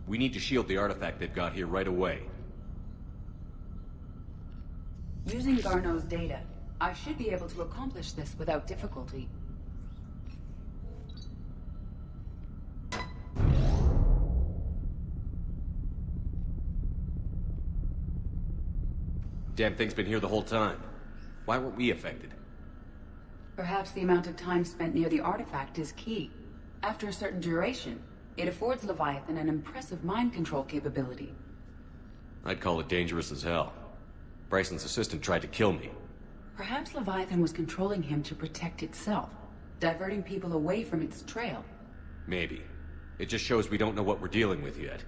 We need to shield the artifact they've got here right away. Using Garneau's data, I should be able to accomplish this without difficulty. Damn thing's been here the whole time. Why weren't we affected? Perhaps the amount of time spent near the artifact is key. After a certain duration, it affords Leviathan an impressive mind control capability. I'd call it dangerous as hell. Bryson's assistant tried to kill me. Perhaps Leviathan was controlling him to protect itself, diverting people away from its trail. Maybe. It just shows we don't know what we're dealing with yet.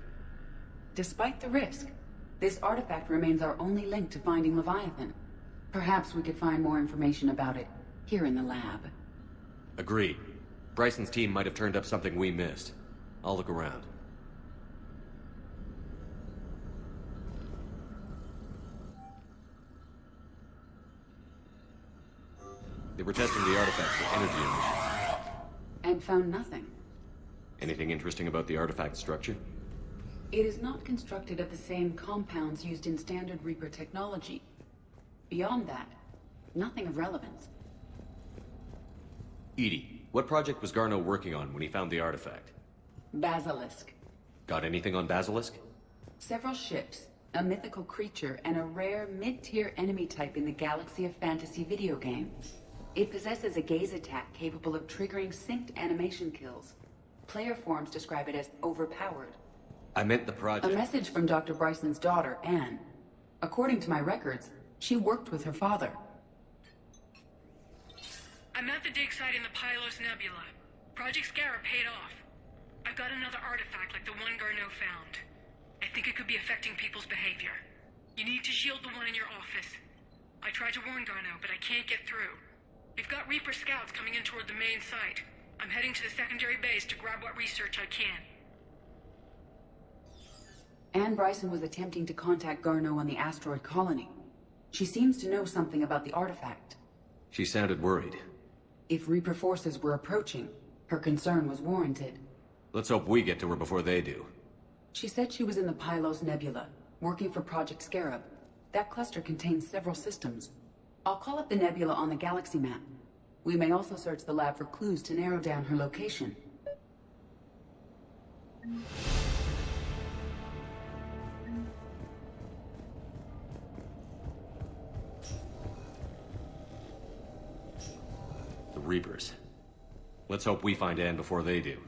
Despite the risk, this artifact remains our only link to finding Leviathan. Perhaps we could find more information about it here in the lab. Agreed. Bryson's team might have turned up something we missed. I'll look around. They were testing the artifact for energy emission. And found nothing. Anything interesting about the artifact structure? It is not constructed of the same compounds used in standard Reaper technology. Beyond that, nothing of relevance. Edie, what project was Garneau working on when he found the artifact? Basilisk. Got anything on Basilisk? Several ships, a mythical creature, and a rare mid-tier enemy type in the Galaxy of Fantasy video game. It possesses a gaze attack capable of triggering synced animation kills. Player forums describe it as overpowered. I meant the A project. message from Dr. Bryson's daughter, Anne. According to my records, she worked with her father. I'm at the dig site in the Pylos Nebula. Project Scarab paid off. I've got another artifact like the one Garneau found. I think it could be affecting people's behavior. You need to shield the one in your office. I tried to warn Garneau, but I can't get through. We've got Reaper scouts coming in toward the main site. I'm heading to the secondary base to grab what research I can. Anne Bryson was attempting to contact Garneau on the asteroid colony. She seems to know something about the artifact. She sounded worried. If Reaper forces were approaching, her concern was warranted. Let's hope we get to her before they do. She said she was in the Pylos Nebula, working for Project Scarab. That cluster contains several systems. I'll call up the nebula on the galaxy map. We may also search the lab for clues to narrow down her location. The Reapers. Let's hope we find Anne before they do.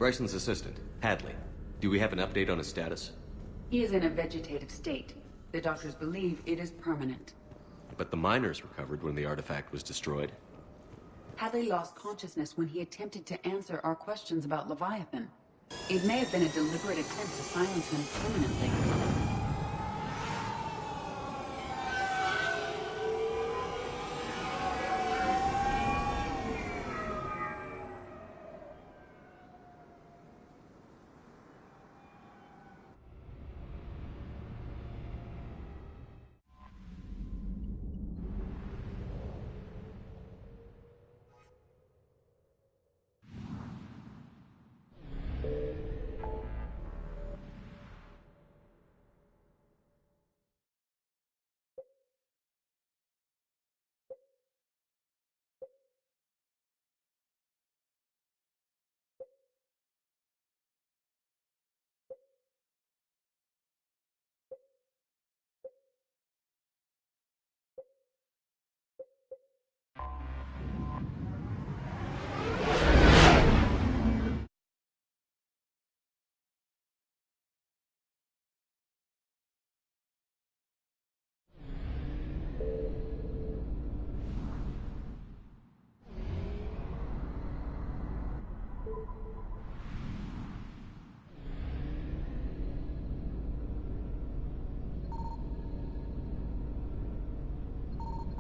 Bryson's assistant, Hadley. Do we have an update on his status? He is in a vegetative state. The doctors believe it is permanent. But the miners recovered when the artifact was destroyed. Hadley lost consciousness when he attempted to answer our questions about Leviathan. It may have been a deliberate attempt to silence him permanently.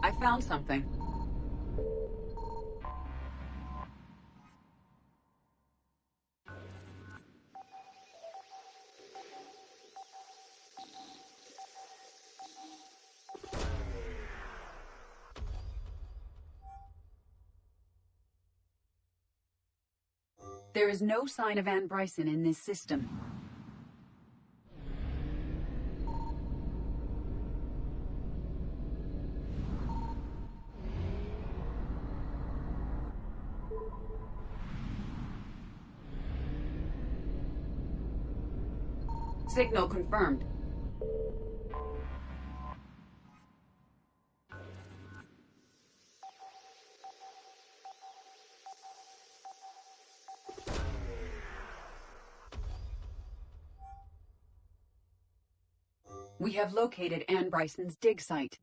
I found something. There is no sign of Ann Bryson in this system. Signal confirmed. We have located Ann Bryson's dig site.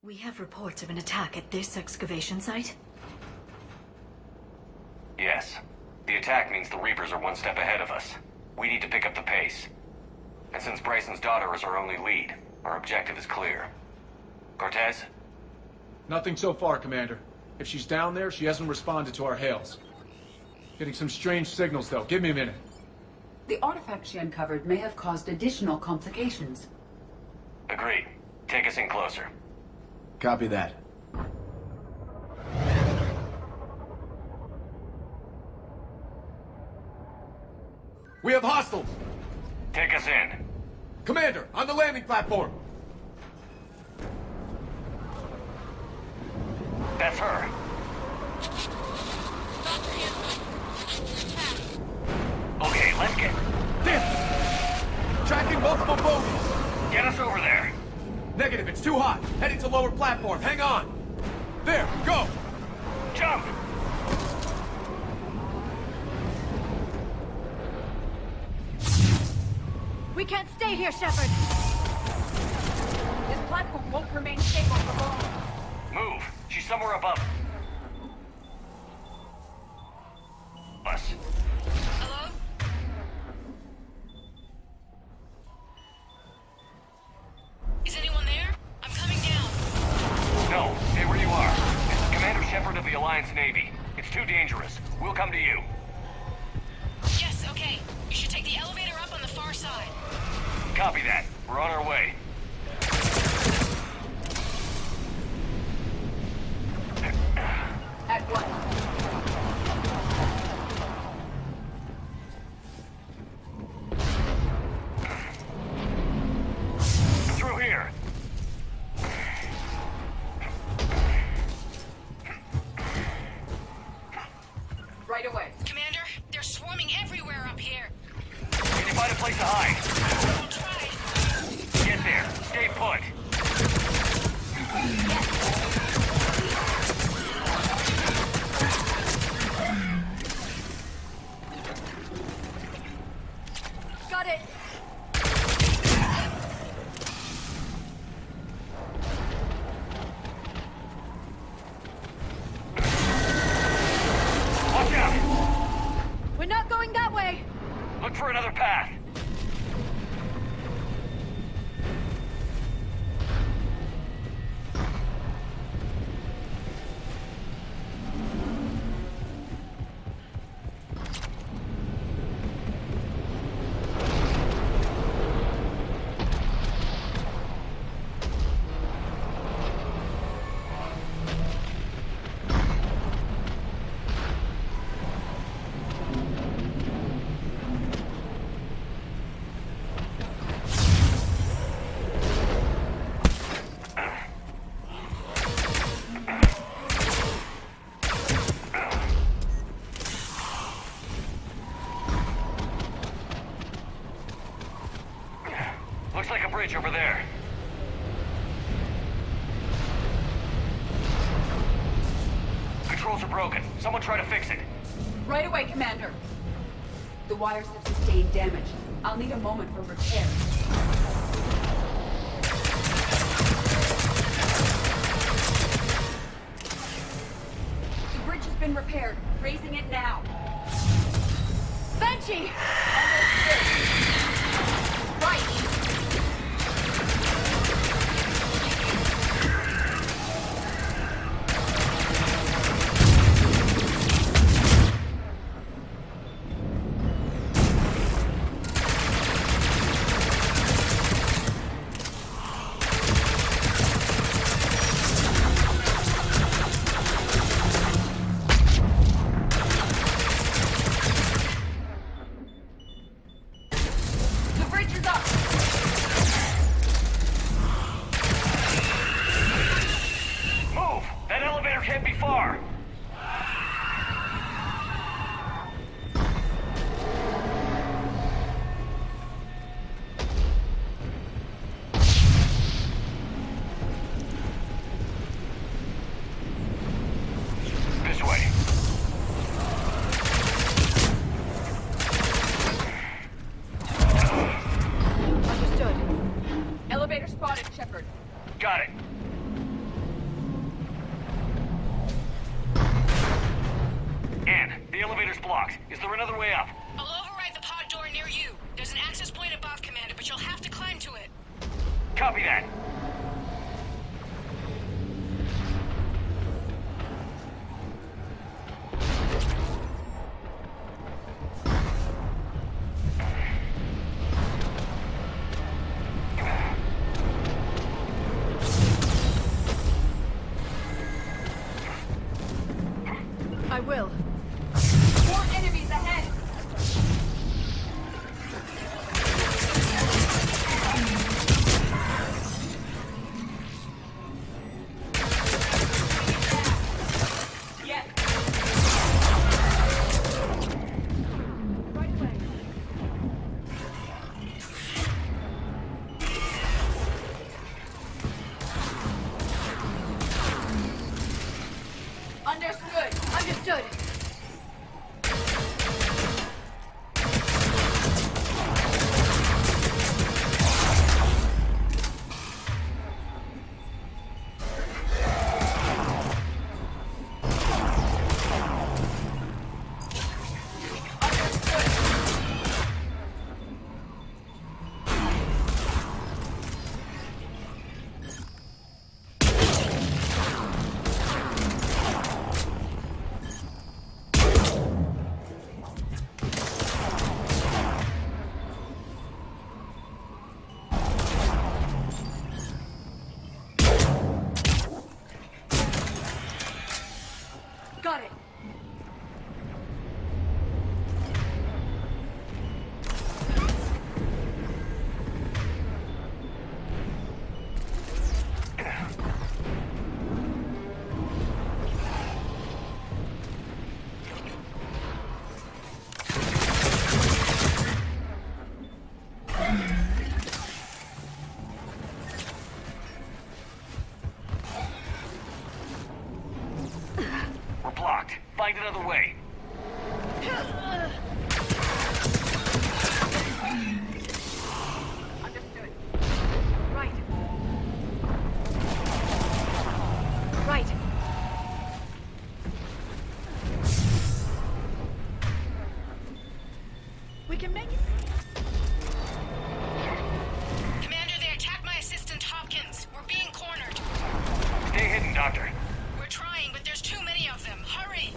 We have reports of an attack at this excavation site? Yes. The attack means the Reapers are one step ahead of us. We need to pick up the pace. And since Bryson's daughter is our only lead, our objective is clear. Cortez? Nothing so far, Commander. If she's down there, she hasn't responded to our hails. Getting some strange signals, though. Give me a minute. The artifact she uncovered may have caused additional complications. Agreed. Take us in closer. Copy that. We have hostiles! Take us in. Commander, on the landing platform! That's her. Okay, let's get... Damn! Tracking multiple bogies! Get us over there. Negative, it's too hot. Heading to lower platform. Hang on. There, go! Jump! We can't stay here, Shepard! This platform won't remain stable for long. Move. She's somewhere above us. Hello? Is anyone there? I'm coming down. No, stay where you are. This is Commander Shepard of the Alliance Navy. It's too dangerous. We'll come to you. Yes, okay. You should take the elevator up on the far side. Copy that. We're on our way. At once. Through here. Right away. Commander, they're swarming everywhere up here. Can you find a place to hide? I'll try. Get there. Stay put. Got it! Watch out! We're not going that way! Look for another path. controls are broken. Someone try to fix it. Right away, Commander. The wires have sustained damage. I'll need a moment for repair. The bridge has been repaired. Raising it now. Banshee! Right. Got it. Anne, the elevator's blocked. Is there another way up? I'll override the pod door near you. There's an access point above, Commander, but you'll have to climb to it. Copy that. I will. More enemies ahead! Yes. Right away. Understood. Understood. Got it. We're blocked. Find another way. Understood. Right. Right. We can make it. Commander, they attacked my assistant Hopkins. We're being cornered. Stay hidden, Doctor. We're trying, but there's too many of them. Hurry!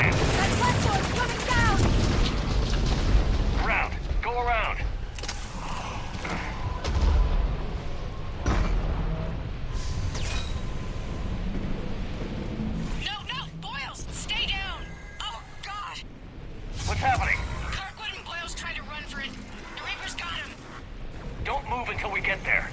can. That platform's coming down! Around. Go around. No! Boyles! Stay down! Oh, God! What's happening? Kirkwood and Boyles tried to run for it. The Reapers got him. Don't move until we get there.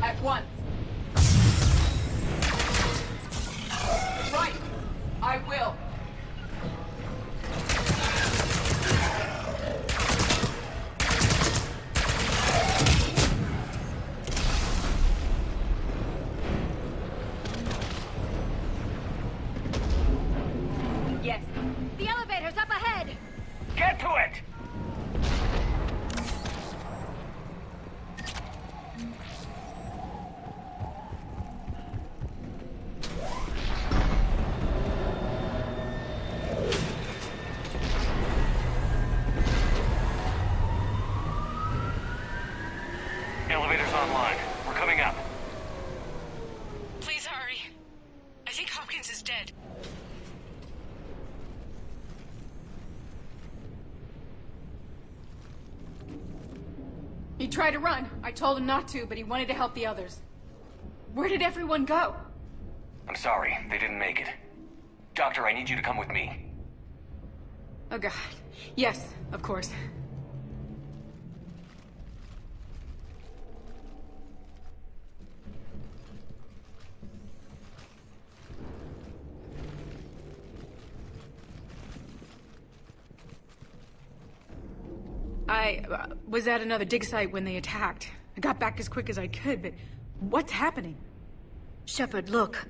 At once. Right. I will. Yes. The elevator's up ahead! Get to it! Elevator's online. We're coming up. Please hurry. I think Hopkins is dead. He tried to run. I told him not to, but he wanted to help the others. Where did everyone go? I'm sorry, they didn't make it. Doctor, I need you to come with me. Oh God. Yes, of course. I was at another dig site when they attacked. I got back as quick as I could, but what's happening? Shepard, look.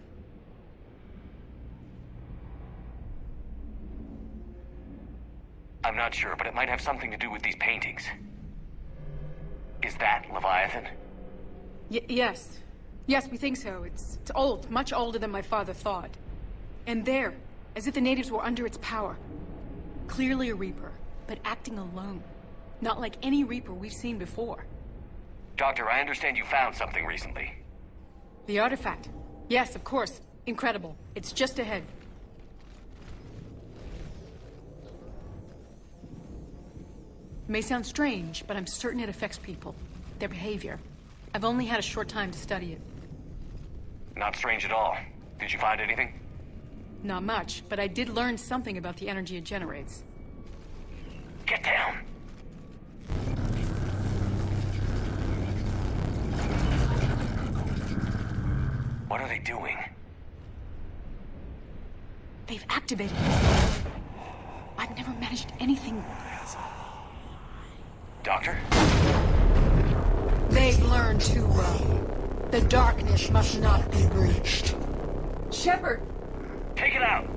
I'm not sure, but it might have something to do with these paintings. Is that Leviathan? Yes. Yes, we think so. It's old, much older than my father thought. And there, as if the natives were under its power. Clearly a Reaper, but acting alone. Not like any Reaper we've seen before. Doctor, I understand you found something recently. The artifact. Yes, of course. Incredible. It's just ahead. It may sound strange, but I'm certain it affects people. Their behavior. I've only had a short time to study it. Not strange at all. Did you find anything? Not much, but I did learn something about the energy it generates. Get down. What are they doing? They've activated it. I've never managed anything. Doctor? They've learned too well. The darkness must not be breached. Shepard! Take it out!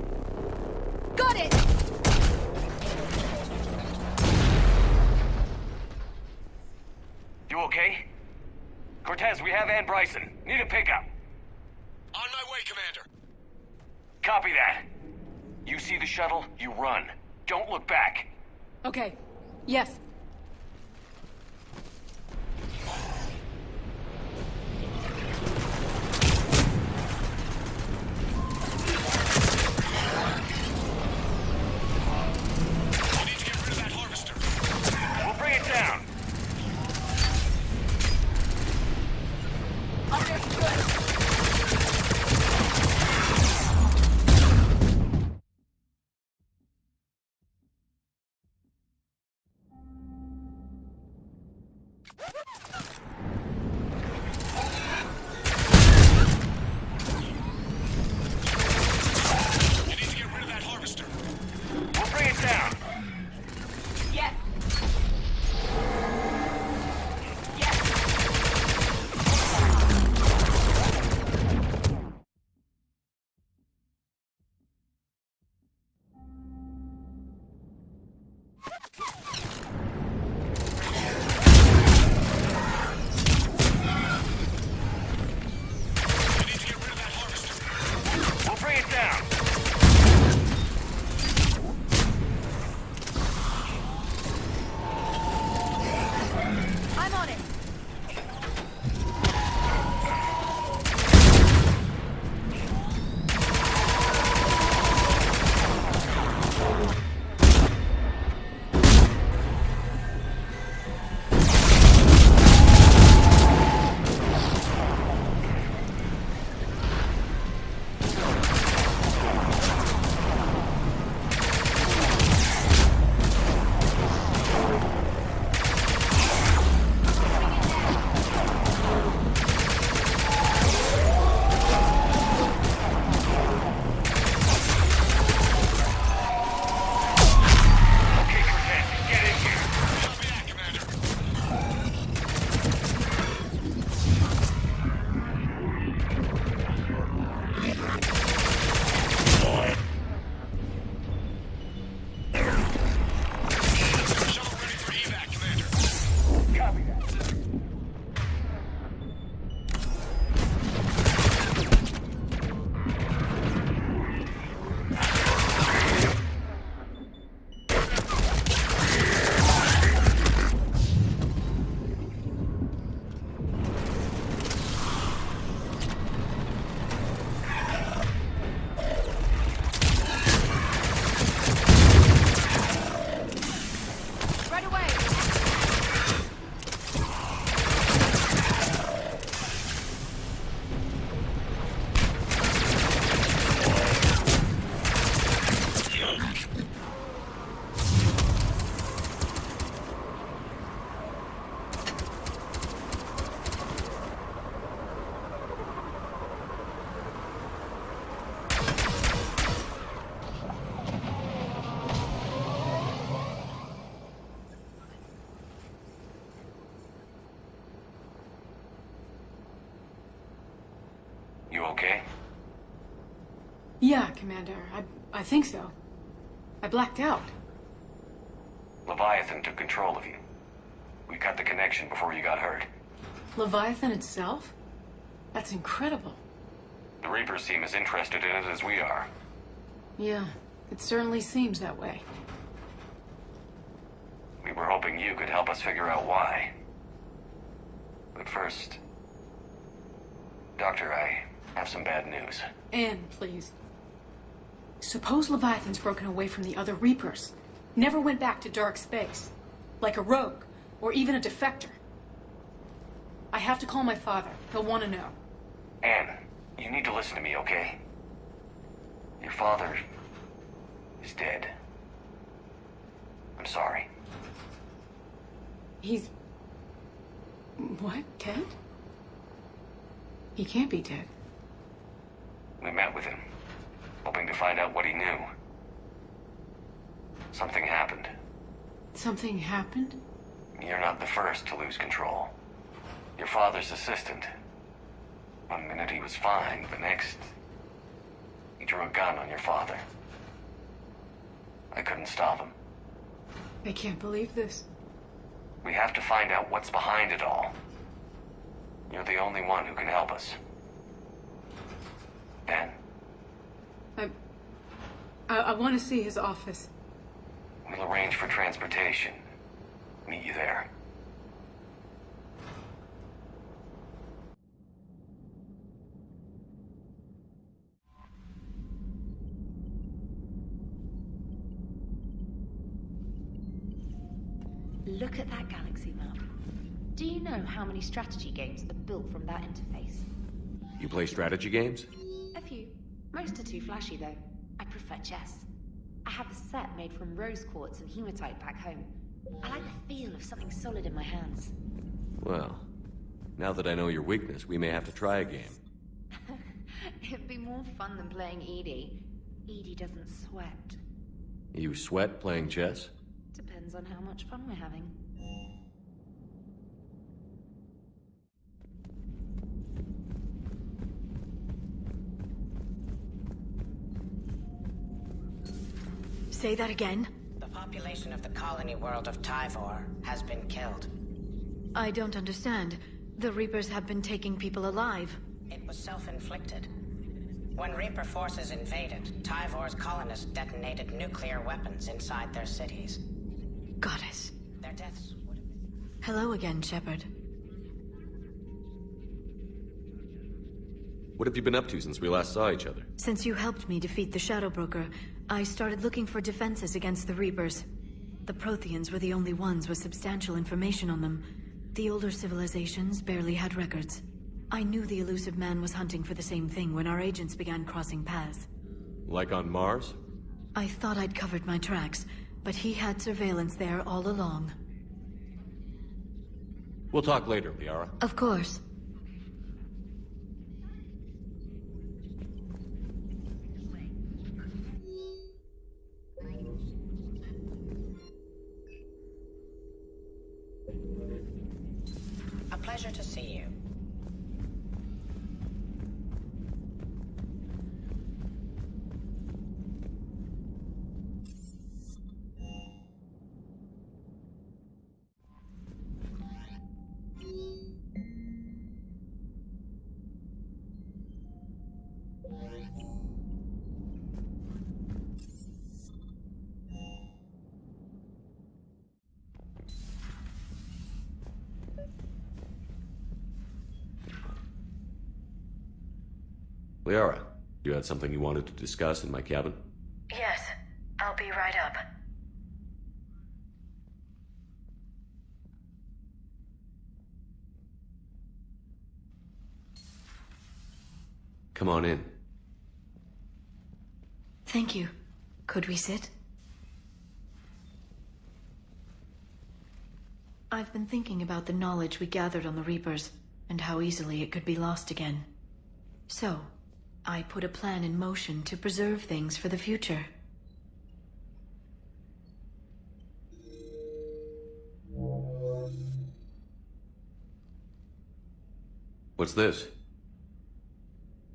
Got it! You okay? Cortez, we have Ann Bryson. Need a pickup. On my way, Commander. Copy that. You see the shuttle, you run. Don't look back. Okay. Yes. You need to get rid of that harvester. We'll bring it down. Understood. You need to get rid of that harvester. We'll bring it down. Yes. You okay? Yeah, Commander. I think so. I blacked out. Leviathan took control of you. We cut the connection before you got hurt. Leviathan itself? That's incredible. The Reapers seem as interested in it as we are. Yeah, it certainly seems that way. We were hoping you could help us figure out why. But first... Doctor, I have some bad news. Anne, please. Suppose Leviathan's broken away from the other Reapers. Never went back to dark space. Like a rogue, or even a defector. I have to call my father. He'll want to know. Anne, you need to listen to me, okay? Your father... is dead. I'm sorry. He's... What? Dead? He can't be dead. We met with him, hoping to find out what he knew. Something happened. Something happened? You're not the first to lose control. Your father's assistant. One minute he was fine, the next... he drew a gun on your father. I couldn't stop him. I can't believe this. We have to find out what's behind it all. You're the only one who can help us. Ben, I want to see his office. we'll arrange for transportation. Meet you there. Look at that galaxy map. Do you know how many strategy games are built from that interface? You play strategy games? A few. Most are too flashy, though. I prefer chess. I have a set made from rose quartz and hematite back home. I like the feel of something solid in my hands. Well, now that I know your weakness, we may have to try a game. It'd be more fun than playing Edie. Edie doesn't sweat. You sweat playing chess? Depends on how much fun we're having. Say that again? The population of the colony world of Tyvor has been killed. I don't understand. The Reapers have been taking people alive. It was self-inflicted. When Reaper forces invaded, Tyvor's colonists detonated nuclear weapons inside their cities. Got it. Their deaths would have been... Hello again, Shepard. What have you been up to since we last saw each other? Since you helped me defeat the Shadow Broker, I started looking for defenses against the Reapers. The Protheans were the only ones with substantial information on them. The older civilizations barely had records. I knew the elusive man was hunting for the same thing when our agents began crossing paths. Like on Mars? I thought I'd covered my tracks, but he had surveillance there all along. We'll talk later, Liara. Of course. A pleasure to see you. Liara, you had something you wanted to discuss in my cabin? Yes, I'll be right up. Come on in. Thank you. Could we sit? I've been thinking about the knowledge we gathered on the Reapers, and how easily it could be lost again. So, I put a plan in motion to preserve things for the future. What's this?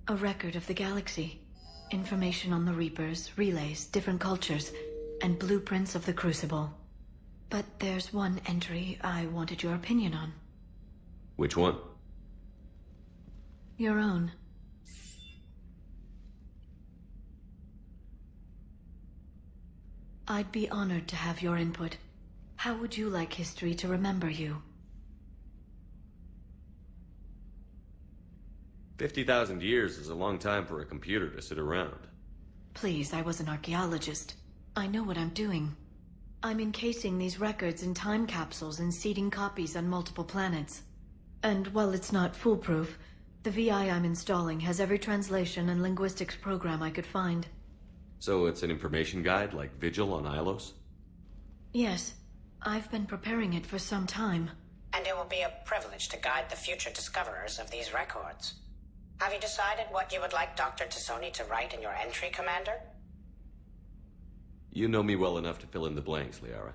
A record of the galaxy. Information on the Reapers, relays, different cultures, and blueprints of the Crucible. But there's one entry I wanted your opinion on. Which one? Your own. I'd be honored to have your input. How would you like history to remember you? 50,000 years is a long time for a computer to sit around. Please, I was an archaeologist. I know what I'm doing. I'm encasing these records in time capsules and seeding copies on multiple planets. And while it's not foolproof, the VI I'm installing has every translation and linguistics program I could find. So it's an information guide like Vigil on Ilos? Yes. I've been preparing it for some time. And it will be a privilege to guide the future discoverers of these records. Have you decided what you would like Dr. Tassoni to write in your entry, Commander? You know me well enough to fill in the blanks, Liara.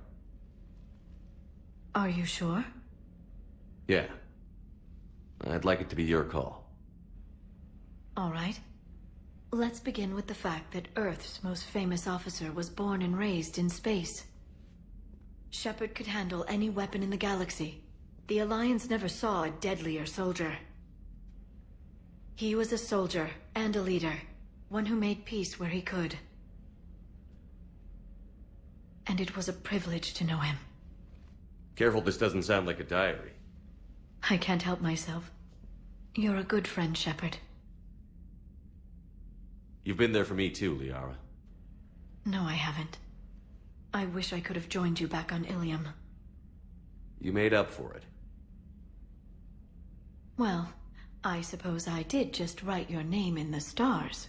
Are you sure? Yeah. I'd like it to be your call. All right. Let's begin with the fact that Earth's most famous officer was born and raised in space. Shepard could handle any weapon in the galaxy. The Alliance never saw a deadlier soldier. He was a soldier and a leader, one who made peace where he could. And it was a privilege to know him. Careful, this doesn't sound like a diary. I can't help myself. You're a good friend, Shepard. You've been there for me too, Liara. No, I haven't. I wish I could have joined you back on Ilium. You made up for it. Well, I suppose I did just write your name in the stars.